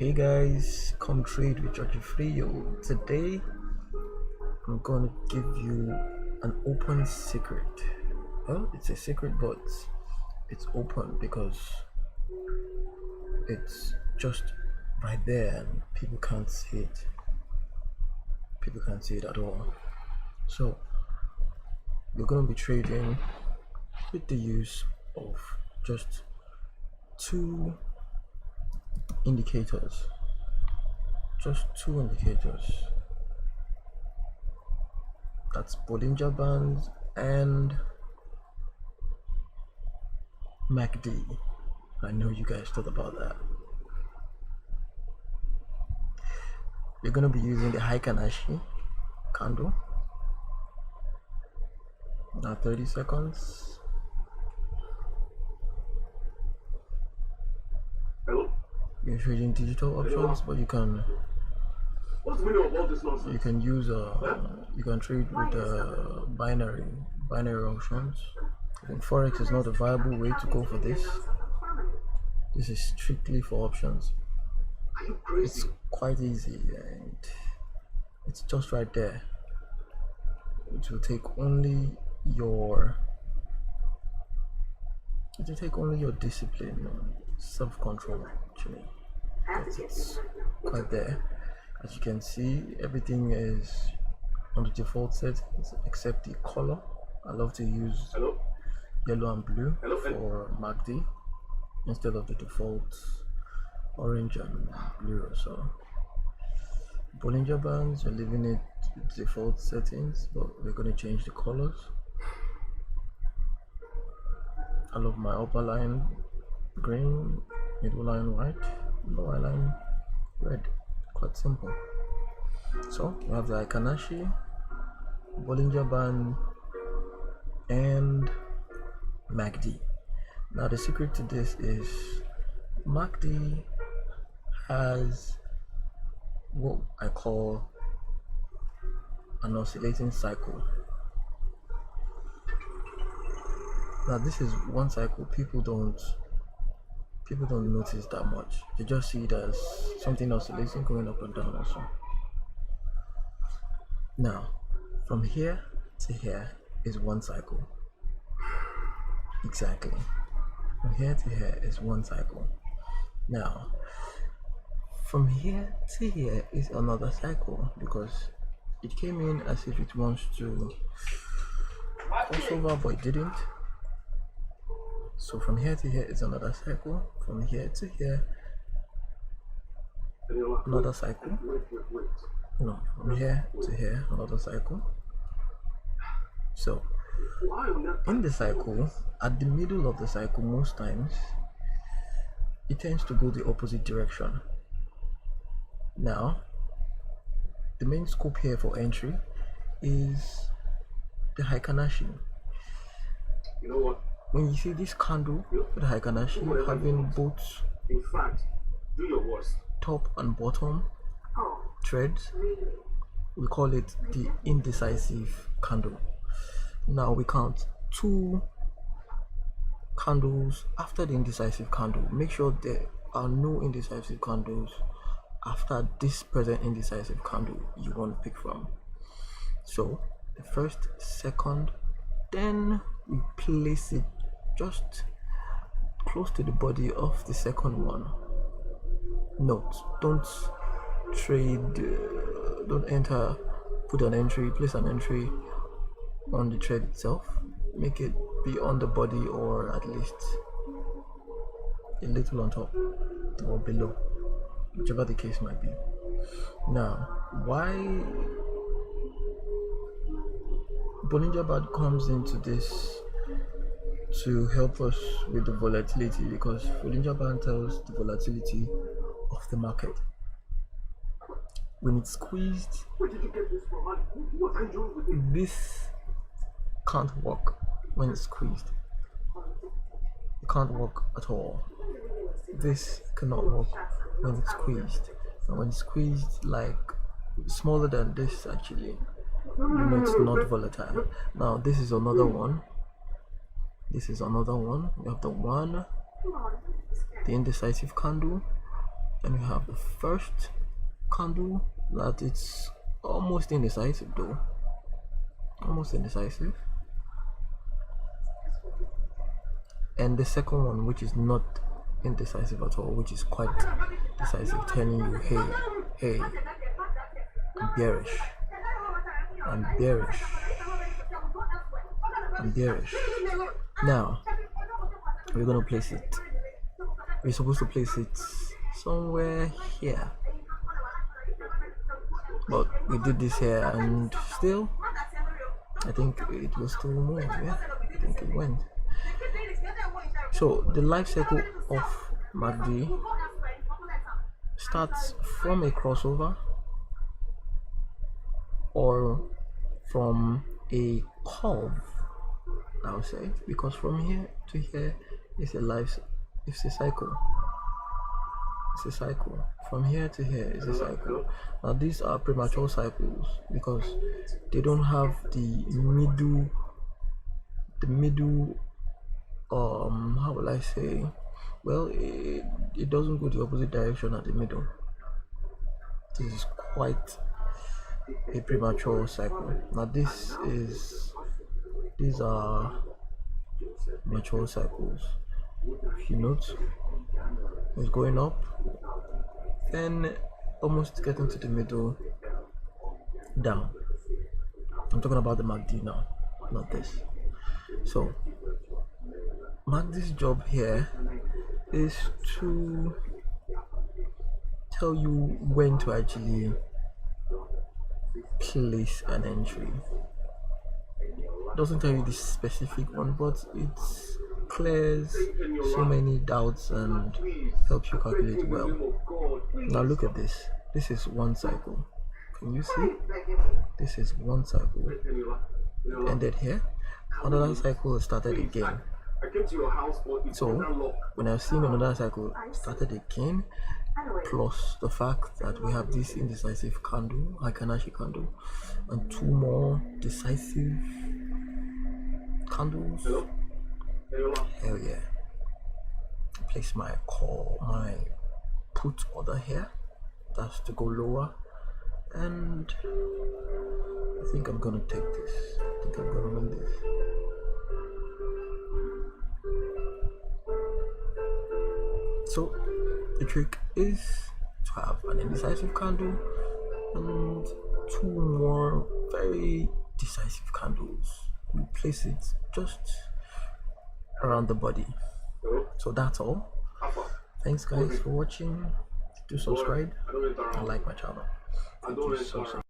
Hey guys, come trade with Georgie Frio. Today I'm gonna give you an open secret. Well, it's a secret, but it's open because it's just right there and people can't see it. People can't see it at all. So we're gonna be trading with the use of just two indicators. Just two indicators. That's Bollinger Bands and MACD. I know you guys thought about that. We're gonna be using the Heikan-Ashi candle. Now 30 seconds. Hello? You're trading digital options, but you can use you can trade with binary options. And Forex is not a viable way to go for this. This is strictly for options. It's quite easy and it's just right there. It will take only your discipline, self-control actually. It's quite there. As you can see, everything is on the default settings except the color. I love to use yellow and blue for MACD instead of the default orange and blue or so. Bollinger Bands, we're leaving it with default settings, but we're going to change the colors. I love my upper line green, middle line white, lower line red. Quite simple. So we have the Heikan-Ashi, Bollinger Band, and MACD. Now the secret to this is MACD has what I call an oscillating cycle. Now this is one cycle people don't notice that much. They just see it as something oscillating going up and down also. Now from here to here is one cycle. Exactly. From here to here is one cycle. Now from here to here is another cycle because it came in as if it wants to cross over, but it didn't. So from here to here is another cycle. From here to here, another cycle. No, from here to here, another cycle. So in the cycle, at the middle of the cycle, most times it tends to go the opposite direction. Now the main scope here for entry is the Heikan-Ashi. You know what? When you see this candle with the Heikan-Ashi having both In fact, do your worst. top and bottom threads, we call it the indecisive candle. Now we count two candles after the indecisive candle. Make sure there are no indecisive candles after this present indecisive candle you want to pick from. So the first, second, then we place it just close to the body of the second one. Note, don't trade, don't enter, put an entry, place an entry on the thread itself. Make it be on the body or at least a little on top or below, whichever the case might be. Now, why Bollinger Band comes into this to help us with the volatility, because Bollinger Band tells the volatility of the market. When it's squeezed, this can't work. When it's squeezed, it can't work at all. This cannot work when it's squeezed, and when it's squeezed like smaller than this, actually, you know it's not volatile. Now this is another one. This is another one. We have the indecisive candle, And we have the first candle that it's almost indecisive though. Almost indecisive. And the second one, which is not indecisive at all, which is quite decisive, telling you, hey, I'm bearish. I'm bearish. I'm bearish. Now, we're gonna place it. We're supposed to place it somewhere here. But we did this here and still, I think it will still move, yeah. I think it went. So the life cycle of MACD starts from a crossover or from a curve, I would say, because from here to here is it's a cycle. It's a cycle. From here to here is a cycle. Now these are premature cycles because they don't have the middle how will I say, well, it doesn't go the opposite direction at the middle. This is quite a premature cycle. Now these are mature cycles. If you note, it's going up, then almost getting to the middle, down. I'm talking about the MACD now, not this. So MACD's job here is to tell you when to actually place an entry. It doesn't tell you the specific one, but it clears so many doubts and helps you calculate well. Now look at this. This is one cycle. Can you see? This is one cycle. It ended here. Another cycle started again. So when I've seen another cycle started again, plus the fact that we have this indecisive candle, Akanashi candle, and two more decisive candles, hell yeah. Place my put order here. That's to go lower, and I think I'm gonna take this. I think I'm gonna win this. So the trick is to have an indecisive candle and two more very decisive candles. You place it just around the body. So that's all. Thanks guys for watching. Do subscribe and like my channel. Thank you so much.